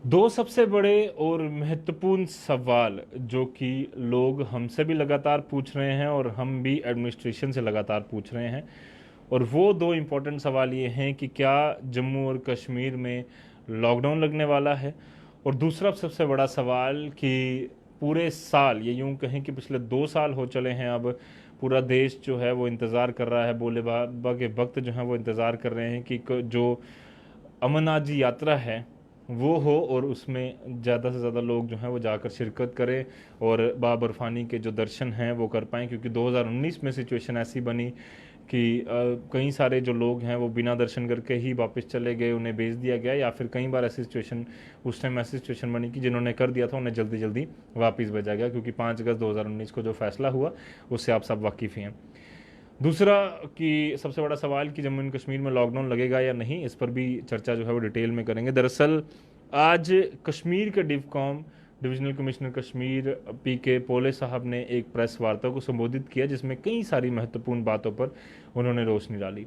दो सबसे बड़े और महत्वपूर्ण सवाल जो कि लोग हमसे भी लगातार पूछ रहे हैं और हम भी एडमिनिस्ट्रेशन से लगातार पूछ रहे हैं, और वो दो इम्पोर्टेंट सवाल ये हैं कि क्या जम्मू और कश्मीर में लॉकडाउन लगने वाला है, और दूसरा सबसे बड़ा सवाल कि पूरे साल, ये यूं कहें कि पिछले 2 साल हो चले हैं अब, पूरा देश जो है वो इंतज़ार कर रहा है, भोले बाबा के भक्त जो हैं वो इंतज़ार कर रहे हैं कि जो अमरनाथ जी यात्रा है वो हो और उसमें ज़्यादा से ज़्यादा लोग जो हैं वो जाकर शिरकत करें और बाबा बर्फानी के जो दर्शन हैं वो कर पाएँ, क्योंकि 2019 में सिचुएशन ऐसी बनी कि कई सारे जो लोग हैं वो बिना दर्शन करके ही वापस चले गए, उन्हें भेज दिया गया, या फिर कई बार ऐसी सिचुएशन, उस टाइम ऐसी सिचुएशन बनी कि जिन्होंने कर दिया था उन्हें जल्दी जल्दी वापस भेजा गया, क्योंकि 5 अगस्त 2019 को जो फैसला हुआ उससे आप सब वाकिफ़ ही हैं। दूसरा कि सबसे बड़ा सवाल कि जम्मू एंड कश्मीर में लॉकडाउन लगेगा या नहीं, इस पर भी चर्चा जो है वो डिटेल में करेंगे। दरअसल आज कश्मीर के डिवकॉम, डिविजनल कमिश्नर कश्मीर पीके पोले साहब ने एक प्रेस वार्ता को संबोधित किया, जिसमें कई सारी महत्वपूर्ण बातों पर उन्होंने रोशनी डाली।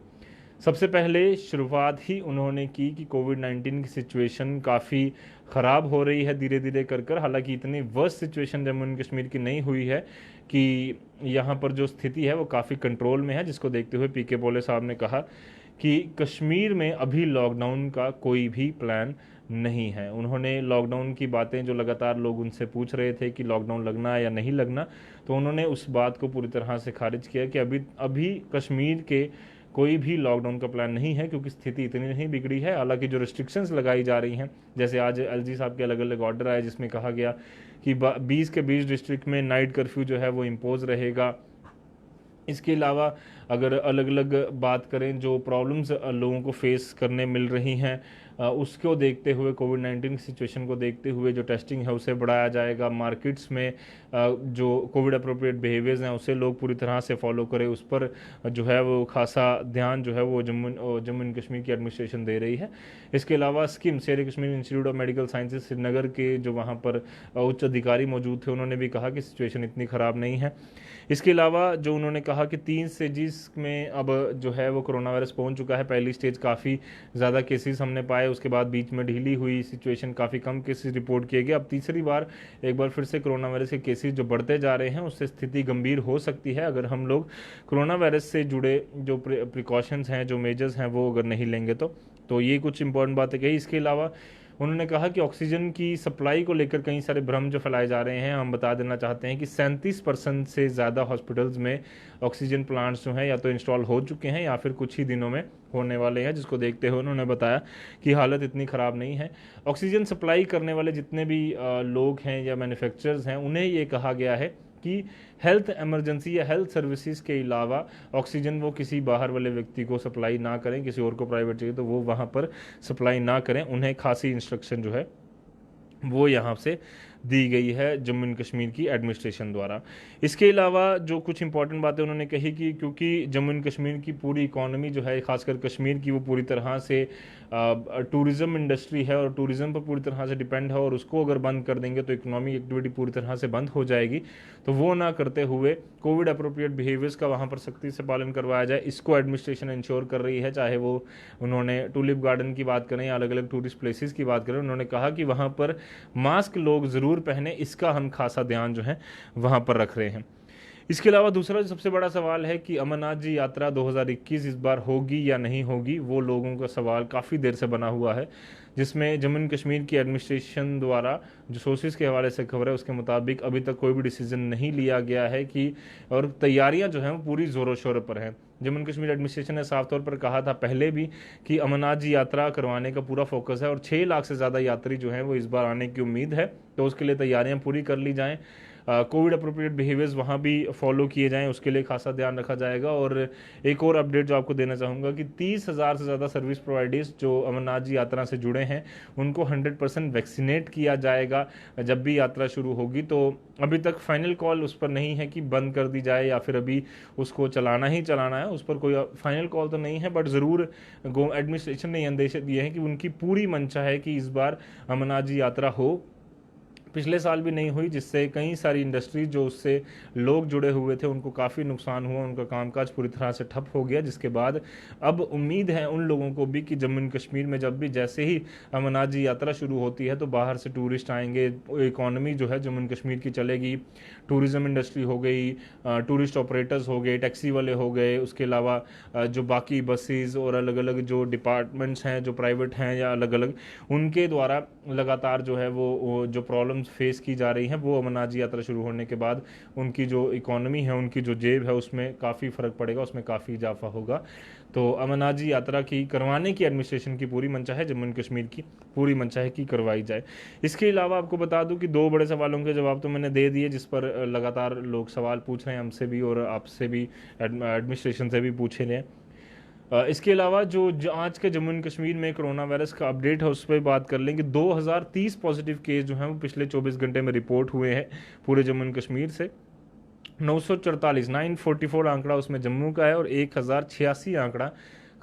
सबसे पहले शुरुआत ही उन्होंने की कि कोविड-19 की सिचुएशन काफ़ी ख़राब हो रही है धीरे धीरे कर कर, हालांकि इतनी worst situation Jammu and Kashmir की नहीं हुई है, कि यहाँ पर जो स्थिति है वो काफ़ी कंट्रोल में है, जिसको देखते हुए पीके पोले साहब ने कहा कि कश्मीर में अभी लॉकडाउन का कोई भी प्लान नहीं है। उन्होंने लॉकडाउन की बातें, जो लगातार लोग उनसे पूछ रहे थे कि लॉकडाउन लगना है या नहीं लगना, तो उन्होंने उस बात को पूरी तरह से खारिज किया कि अभी अभी कश्मीर के कोई भी लॉकडाउन का प्लान नहीं है, क्योंकि स्थिति इतनी नहीं बिगड़ी है। हालांकि जो रिस्ट्रिक्शंस लगाई जा रही हैं, जैसे आज एलजी साहब के अलग अलग ऑर्डर आए जिसमें कहा गया कि 20 के 20 डिस्ट्रिक्ट में नाइट कर्फ्यू जो है वो इम्पोज रहेगा। इसके अलावा अगर अलग अलग बात करें, जो प्रॉब्लम्स लोगों को फेस करने मिल रही हैं, उसको देखते हुए, कोविड-19 की सिचुएशन को देखते हुए जो टेस्टिंग है उसे बढ़ाया जाएगा। मार्केट्स में जो कोविड अप्रोप्रिएट बिहेवियर्स हैं उसे लोग पूरी तरह से फॉलो करें, उस पर जो है वो खासा ध्यान जो है वो जम्मू एंड कश्मीर की एडमिनिस्ट्रेशन दे रही है। इसके अलावा स्किम, शेर Kashmir institute of medical sciences Srinagar के जो वहाँ पर उच्च अधिकारी मौजूद थे, उन्होंने भी कहा कि सिचुएशन इतनी ख़राब नहीं है। इसके अलावा जो उन्होंने कहा कि 3 स्टेजेस में अब जो है वो कोरोना वायरस पहुंच चुका है। पहली स्टेज काफ़ी ज़्यादा केसेस हमने पाए, उसके बाद बीच में ढीली हुई सिचुएशन, काफ़ी कम केसेस रिपोर्ट किए गए। अब तीसरी बार एक बार फिर से कोरोना वायरस के केसेस जो बढ़ते जा रहे हैं, उससे स्थिति गंभीर हो सकती है अगर हम लोग कोरोना वायरस से जुड़े जो प्रिकॉशंस हैं, जो मेजर्स हैं, वो अगर नहीं लेंगे तो ये कुछ इंपॉर्टेंट बातें कही। इसके अलावा उन्होंने कहा कि ऑक्सीजन की सप्लाई को लेकर कई सारे भ्रम जो फैलाए जा रहे हैं, हम बता देना चाहते हैं कि 37% से ज़्यादा हॉस्पिटल्स में ऑक्सीजन प्लांट्स जो हैं या तो इंस्टॉल हो चुके हैं या फिर कुछ ही दिनों में होने वाले हैं, जिसको देखते हुए उन्होंने बताया कि हालत इतनी ख़राब नहीं है। ऑक्सीजन सप्लाई करने वाले जितने भी लोग हैं या मैन्युफैक्चरर्स हैं, उन्हें ये कहा गया है कि हेल्थ इमरजेंसी या हेल्थ सर्विसेज के अलावा ऑक्सीजन वो किसी बाहर वाले व्यक्ति को सप्लाई ना करें, किसी और को प्राइवेट चाहिए तो वो वहाँ पर सप्लाई ना करें। उन्हें खासी इंस्ट्रक्शन जो है वो यहाँ से दी गई है जम्मू एंड कश्मीर की एडमिनिस्ट्रेशन द्वारा। इसके अलावा जो कुछ इंपॉर्टेंट बातें उन्होंने कही कि क्योंकि जम्मू एंड कश्मीर की पूरी इकॉनमी जो है, खासकर कश्मीर की, वो पूरी तरह से टूरिज़्म इंडस्ट्री है और टूरिज़्म पर पूरी तरह से डिपेंड है, और उसको अगर बंद कर देंगे तो इकोनॉमिक एक्टिविटी पूरी तरह से बंद हो जाएगी। तो वो ना करते हुए कोविड अप्रोप्रिएट बिहेवियर्स का वहाँ पर सख्ती से पालन करवाया जाए, इसको एडमिनिस्ट्रेशन इंश्योर कर रही है। चाहे वो उन्होंने टूलिप गार्डन की बात करें या अलग अलग टूरिस्ट प्लेसेस की बात करें, उन्होंने कहा कि वहाँ पर मास्क लोग ज़रूर पहने, इसका हम खासा ध्यान जो है वहाँ पर रख रहे हैं। इसके अलावा दूसरा जो सबसे बड़ा सवाल है कि अमरनाथ जी यात्रा 2021 इस बार होगी या नहीं होगी, वो लोगों का सवाल काफ़ी देर से बना हुआ है, जिसमें जम्मू एंड कश्मीर की एडमिनिस्ट्रेशन द्वारा जो सोर्सेज के हवाले से खबर है उसके मुताबिक अभी तक कोई भी डिसीजन नहीं लिया गया है कि, और तैयारियां जो हैं वो पूरी ज़ोरों शोरों पर हैं। जम्मू एंड कश्मीर एडमिनिस्ट्रेशन ने साफ तौर पर कहा था पहले भी कि अमरनाथ जी यात्रा करवाने का पूरा फोकस है और 6 लाख से ज़्यादा यात्री जो हैं वो इस बार आने की उम्मीद है, तो उसके लिए तैयारियां पूरी कर ली जाएँ। कोविड अप्रोप्रिएट बिहेवियर्स वहाँ भी फॉलो किए जाएँ, उसके लिए खासा ध्यान रखा जाएगा। और एक और अपडेट जो आपको देना चाहूँगा कि 30,000 से ज़्यादा सर्विस प्रोवाइडर्स जो अमरनाथ जी यात्रा से जुड़े हैं उनको 100% वैक्सीनेट किया जाएगा जब भी यात्रा शुरू होगी। तो अभी तक फाइनल कॉल उस पर नहीं है कि बंद कर दी जाए या फिर अभी उसको चलाना ही चलाना है, उस पर कोई फाइनल कॉल तो नहीं है, बट ज़रूर एडमिनिस्ट्रेशन ने अंदेशा दिए हैं कि उनकी पूरी मंशा है कि इस बार अमरनाथ जी यात्रा हो। पिछले साल भी नहीं हुई, जिससे कई सारी इंडस्ट्री जो उससे लोग जुड़े हुए थे उनको काफ़ी नुकसान हुआ, उनका कामकाज पूरी तरह से ठप हो गया। जिसके बाद अब उम्मीद है उन लोगों को भी कि जम्मू एंड कश्मीर में जब भी जैसे ही अमरनाथ जी यात्रा शुरू होती है तो बाहर से टूरिस्ट आएंगे, इकॉनमी जो है जम्मू एंड कश्मीर की चलेगी, टूरिज़्म इंडस्ट्री हो गई, टूरिस्ट ऑपरेटर्स हो गए, टैक्सी वाले हो गए, उसके अलावा जो बाकी बसेस और अलग अलग जो डिपार्टमेंट्स हैं जो प्राइवेट हैं या अलग अलग, उनके द्वारा लगातार जो है वो जो प्रॉब्लम्स फेस की जा रही हैं वो अमरनाथ जी यात्रा शुरू होने के बाद उनकी जो इकोनॉमी है, उनकी जो जेब है, उसमें काफ़ी फ़र्क पड़ेगा, उसमें काफ़ी इजाफा होगा। तो अमरनाथ जी यात्रा की करवाने की एडमिनिस्ट्रेशन की पूरी मंशा है, जम्मू एंड कश्मीर की पूरी मंशा है कि करवाई जाए। इसके अलावा आपको बता दूं कि दो बड़े सवालों के जवाब तो मैंने दे दिए, जिस पर लगातार लोग सवाल पूछ रहे हैं हमसे भी और आपसे भी, एडमिनिस्ट्रेशन से भी पूछे रहे हैं। इसके अलावा जो आज के जम्मू एंड कश्मीर में कोरोना वायरस का अपडेट है उस पर बात कर लेंगे। 2030 पॉजिटिव केस जो हैं वो पिछले 24 घंटे में रिपोर्ट हुए हैं पूरे जम्मू एंड कश्मीर से। 944 944 आंकड़ा उसमें जम्मू का है और 1086 आंकड़ा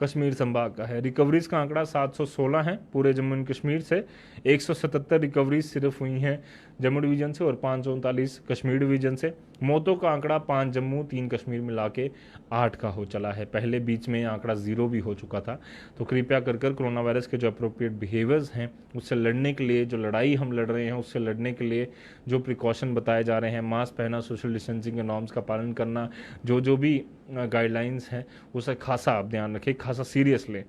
कश्मीर संभाग का है। रिकवरीज का आंकड़ा 716 है पूरे जम्मू एंड कश्मीर से। 177 रिकवरीज सिर्फ हुई हैं जम्मू डिवीजन से और 539 कश्मीर डिवीजन से। मौतों का आंकड़ा 5 जम्मू 3 कश्मीर मिला के 8 का हो चला है। पहले बीच में आंकड़ा 0 भी हो चुका था। तो कृपया कर कोरोना वायरस के जो अप्रोप्रिएट बिहेवियर्स हैं उससे लड़ने के लिए, जो लड़ाई हम लड़ रहे हैं उससे लड़ने के लिए जो प्रिकॉशन बताए जा रहे हैं, मास्क पहना, सोशल डिस्टेंसिंग के नॉर्म्स का पालन करना, जो भी गाइडलाइंस हैं उसे खासा आप ध्यान रखें, खासा सीरियस लें।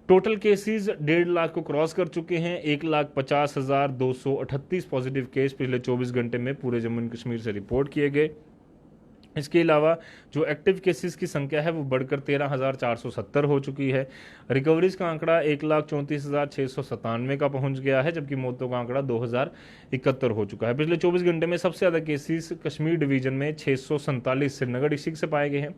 टोटल केसेस 1.5 लाख को क्रॉस कर चुके हैं। 1,50,238 पॉजिटिव केस पिछले 24 घंटे में पूरे जम्मू एंड कश्मीर से रिपोर्ट किए गए। इसके अलावा जो एक्टिव केसेस की संख्या है वो बढ़कर 13,470 हो चुकी है। रिकवरीज का आंकड़ा 1,34,697 का पहुंच गया है, जबकि मौतों का आंकड़ा 2,071 हो चुका है। पिछले 24 घंटे में सबसे ज़्यादा केसेस कश्मीर डिवीजन में 647 श्रीनगर डिस्ट्रिक्ट से पाए गए हैं,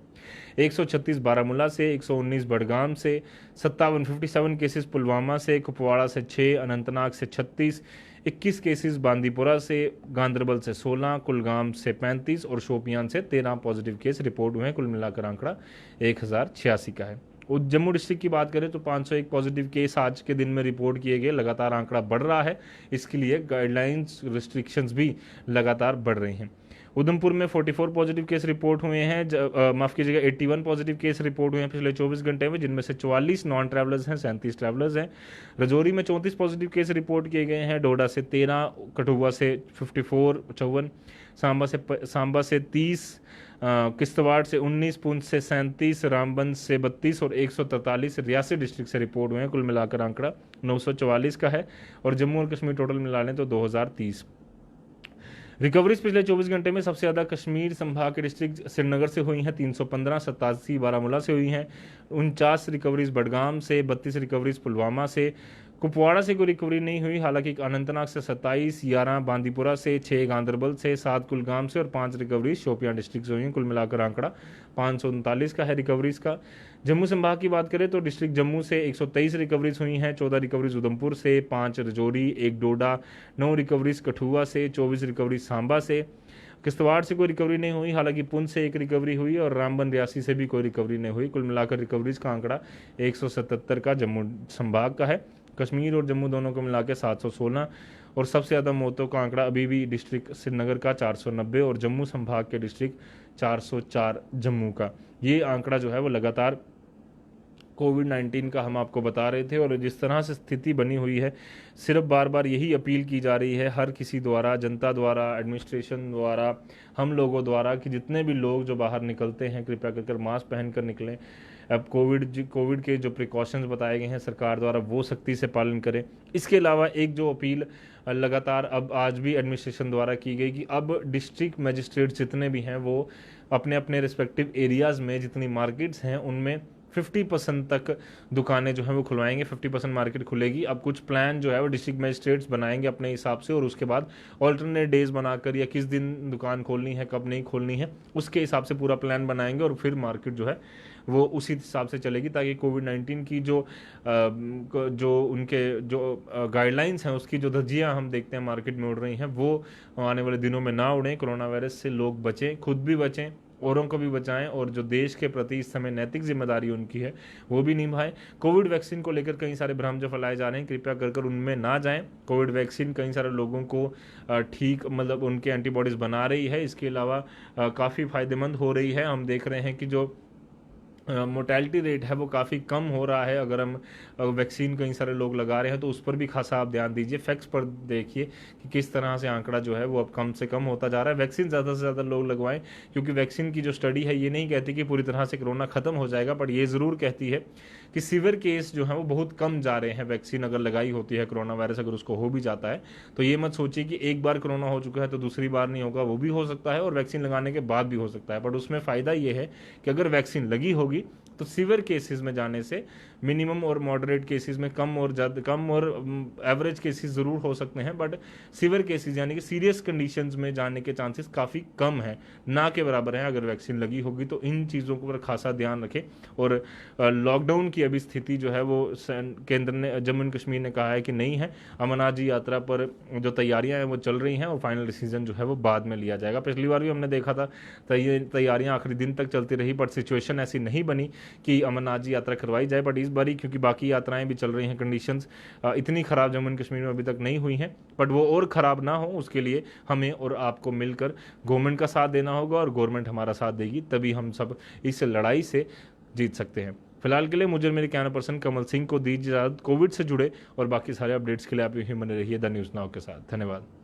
136 बारामूला से, 119 बडगाम से, 57 केसेस पुलवामा से, कुपवाड़ा से 6, अनंतनाग से 36, 21 केसेस बांदीपुरा से, गांदरबल से 16, कुलगाम से 35 और शोपियान से 13 पॉजिटिव केस रिपोर्ट हुए हैं। कुल मिलाकर आंकड़ा 1086 का है। और जम्मू डिस्ट्रिक्ट की बात करें तो 501 पॉजिटिव केस आज के दिन में रिपोर्ट किए गए। लगातार आंकड़ा बढ़ रहा है, इसके लिए गाइडलाइंस रिस्ट्रिक्शंस भी लगातार बढ़ रही हैं। उधमपुर में 44 पॉजिटिव केस रिपोर्ट हुए हैं, माफ़ कीजिएगा 81 पॉजिटिव केस रिपोर्ट हुए हैं पिछले 24 घंटे में, जिनमें से 44 नॉन ट्रैवलर्स हैं, 37 ट्रैवलर्स हैं। रजौरी में 34 पॉजिटिव केस रिपोर्ट किए गए हैं, डोडा से 13, कठुआ से 54, सांबा से 30, किश्तवाड़ से 19, पुंछ से 37, रामबन से 32 और 143 रियासी डिस्ट्रिक्ट से रिपोर्ट हुए हैं। कुल मिलाकर आंकड़ा 944 का है और जम्मू और कश्मीर टोटल मिला लें तो 2030। रिकवरीज पिछले 24 घंटे में सबसे ज़्यादा कश्मीर संभाग के डिस्ट्रिक्ट श्रीनगर से हुई हैं 315, 87 बारामूला से हुई हैं, 49 रिकवरीज बडगाम से, 32 रिकवरीज पुलवामा से। कुपवाड़ा से कोई रिकवरी नहीं हुई, हालांकि अनंतनाग से 27, 11 बांदीपुरा से, 6 गांदरबल से, 7 कुलगाम से और 5 रिकवरीज शोपियां डिस्ट्रिक्ट से हुई हैं। कुल मिलाकर आंकड़ा 539 का है रिकवरीज का। जम्मू संभाग की बात करें तो डिस्ट्रिक्ट जम्मू से 123 रिकवरीज हुई हैं, 14 रिकवरीज उधमपुर से, 5 रजौरी, 1 डोडा, 9 रिकवरीज कठुआ से, 24 रिकवरीज सांबा से। किश्तवाड़ से कोई रिकवरी नहीं हुई, हालांकि पुंछ से 1 रिकवरी हुई और रामबन रियासी से भी कोई रिकवरी नहीं हुई। कुल मिलाकर रिकवरीज का आंकड़ा 177 का जम्मू संभाग का है। कश्मीर और जम्मू दोनों को मिला के 716 और सबसे ज़्यादा मौतों का आंकड़ा अभी भी डिस्ट्रिक्ट श्रीनगर का 490 और जम्मू संभाग के डिस्ट्रिक्ट 404 जम्मू का। ये आंकड़ा जो है वो लगातार कोविड-19 का हम आपको बता रहे थे और जिस तरह से स्थिति बनी हुई है, सिर्फ बार बार यही अपील की जा रही है हर किसी द्वारा, जनता द्वारा, एडमिनिस्ट्रेशन द्वारा, हम लोगों द्वारा कि जितने भी लोग जो बाहर निकलते हैं कृपया कर मास्क पहन कर निकलें। अब कोविड के जो प्रिकॉशंस बताए गए हैं सरकार द्वारा वो सख्ती से पालन करें। इसके अलावा एक जो अपील लगातार अब आज भी एडमिनिस्ट्रेशन द्वारा की गई कि अब डिस्ट्रिक्ट मजिस्ट्रेट जितने भी हैं वो अपने अपने रिस्पेक्टिव एरियाज़ में जितनी मार्केट्स हैं उनमें 50% तक दुकानें जो हैं वो खुलवाएंगे, 50% मार्केट खुलेगी। अब कुछ प्लान जो है वो डिस्ट्रिक्ट मजिस्ट्रेट्स बनाएंगे अपने हिसाब से और उसके बाद ऑल्टरनेट डेज बनाकर या किस दिन दुकान खोलनी है, कब नहीं खोलनी है, उसके हिसाब से पूरा प्लान बनाएंगे और फिर मार्केट जो है वो उसी हिसाब से चलेगी ताकि कोविड-19 की जो उनके जो गाइडलाइंस हैं उसकी जो धज्जियाँ हम देखते हैं मार्केट में उड़ रही हैं वो आने वाले दिनों में ना उड़ें। कोरोना वायरस से लोग बचें, खुद भी बचें औरों को भी बचाएं और जो देश के प्रति इस समय नैतिक जिम्मेदारी उनकी है वो भी निभाएं। कोविड वैक्सीन को लेकर कई सारे भ्रम जो फैलाए जा रहे हैं, कृपया कर उनमें ना जाएं। कोविड वैक्सीन कई सारे लोगों को ठीक मतलब उनके एंटीबॉडीज़ बना रही है, इसके अलावा काफ़ी फायदेमंद हो रही है। हम देख रहे हैं कि जो मोर्टेलिटी रेट है वो काफ़ी कम हो रहा है। अगर हम वैक्सीन कई सारे लोग लगा रहे हैं तो उस पर भी खासा आप ध्यान दीजिए, फैक्ट्स पर देखिए कि किस तरह से आंकड़ा जो है वो अब कम से कम होता जा रहा है। वैक्सीन ज़्यादा से ज़्यादा लोग लगवाएं, क्योंकि वैक्सीन की जो स्टडी है ये नहीं कहती कि पूरी तरह से कोरोना खत्म हो जाएगा, बट ये ज़रूर कहती है कि सीवियर केस जो है वो बहुत कम जा रहे हैं। वैक्सीन अगर लगाई होती है, कोरोना वायरस अगर उसको हो भी जाता है तो ये मत सोचिए कि एक बार कोरोना हो चुका है तो दूसरी बार नहीं होगा, वो भी हो सकता है और वैक्सीन लगाने के बाद भी हो सकता है। बट उसमें फ़ायदा ये है कि अगर वैक्सीन लगी होगी तो सीवियर केसेस में जाने से मिनिमम और मॉडरेट केसेस में कम और एवरेज केसेस ज़रूर हो सकते हैं, बट सीवियर केसेस यानी कि सीरियस कंडीशंस में जाने के चांसेस काफ़ी कम है, ना के बराबर है अगर वैक्सीन लगी होगी। तो इन चीज़ों पर खासा ध्यान रखें। और लॉकडाउन की अभी स्थिति जो है वो केंद्र ने, जम्मू एंड कश्मीर ने कहा है कि नहीं है। अमरनाथ जी यात्रा पर जो तैयारियां हैं वो चल रही हैं और फाइनल डिसीजन जो है वो बाद में लिया जाएगा। पिछली बार भी हमने देखा था तैयारियां आखिरी दिन तक चलती रही, बट सिचुएशन ऐसी नहीं बनी कि अमरनाथ जी यात्रा करवाई जाए। बट इस बारी क्योंकि बाकी यात्राएं भी चल रही हैं, कंडीशंस इतनी ख़राब जम्मू एंड कश्मीर में अभी तक नहीं हुई हैं, बट वो और ख़राब ना हो उसके लिए हमें और आपको मिलकर गवर्नमेंट का साथ देना होगा और गवर्नमेंट हमारा साथ देगी, तभी हम सब इस लड़ाई से जीत सकते हैं। फिलहाल के लिए मुझे मेरे कैमरा पर्सन कमल सिंह को दीजिए इजाज़त। कोविड से जुड़े और बाकी सारे अपडेट्स के लिए आप यहीं बने रहिए द न्यूज़ नाउ के साथ। धन्यवाद।